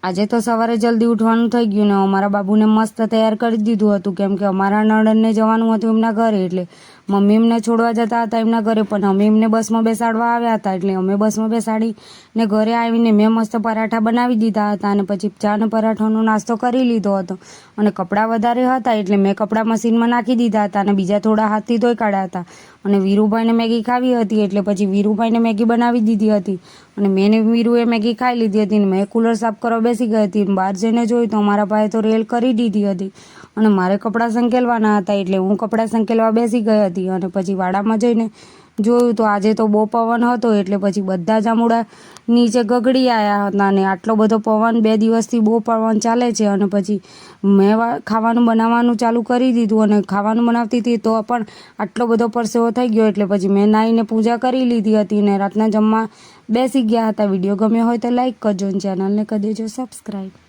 આજે તો સવારે જલ્દી ઉઠવાનું થઈ ગયું ને અમારા બાબુને મસ્ત તૈયાર કરી દીધું હતું, કેમ કે અમારા નણંદને જવાનું હતું એમના ઘરે, એટલે મમ્મી એમને છોડવા જતા હતા એમના ઘરે, પણ અમે એમને બસમાં બેસાડવા આવ્યા હતા, એટલે અમે બસમાં બેસાડીને ઘરે આવીને મેં મસ્ત પરાઠા બનાવી દીધા હતા અને પછી ચા ને પરાઠાનો નાસ્તો કરી લીધો હતો. અને કપડાં વધારે હતા એટલે મેં કપડાં મશીનમાં નાખી દીધા હતા અને બીજા થોડા હાથથી ધોઈ કાઢ્યા હતા. અને વીરુભાઈને મેગી ખાવી હતી એટલે પછી વીરુભાઈને મેગી બનાવી દીધી હતી અને મેં ને વીરુએ મેગી ખાઈ લીધી હતી. ને મેં કુલર સાફ કરવા બેસી ગઈ હતી. બહાર જઈને જોયું તો મારા ભાઈએ તો રેલ કરી દીધી હતી અને મારે કપડાં સંકેલવાના હતા, એટલે હું કપડાં સંકેલવા બેસી ગઈ હતી. અને પછી વાડામાં જઈને જોયું તો આજે તો બહુ પવન હતો, એટલે પછી બધા જાંબુડા નીચે ગગડી આવ્યા હતા. અને આટલો બધો પવન 2 દિવસથી બહુ પવન ચાલે છે. અને પછી મેં ખાવાનું બનાવવાનું ચાલુ કરી દીધું અને ખાવાનું બનાવતી હતી તો પણ આટલો બધો પરસેવો થઈ ગયો, એટલે પછી મેં નાહીને પૂજા કરી લીધી હતી ને રાતના જમવા બેસી ગયા હતા. વિડીયો ગમ્યો હોય તો લાઈક કરજો અને ચેનલને કરી દેજો સબસ્ક્રાઈબ.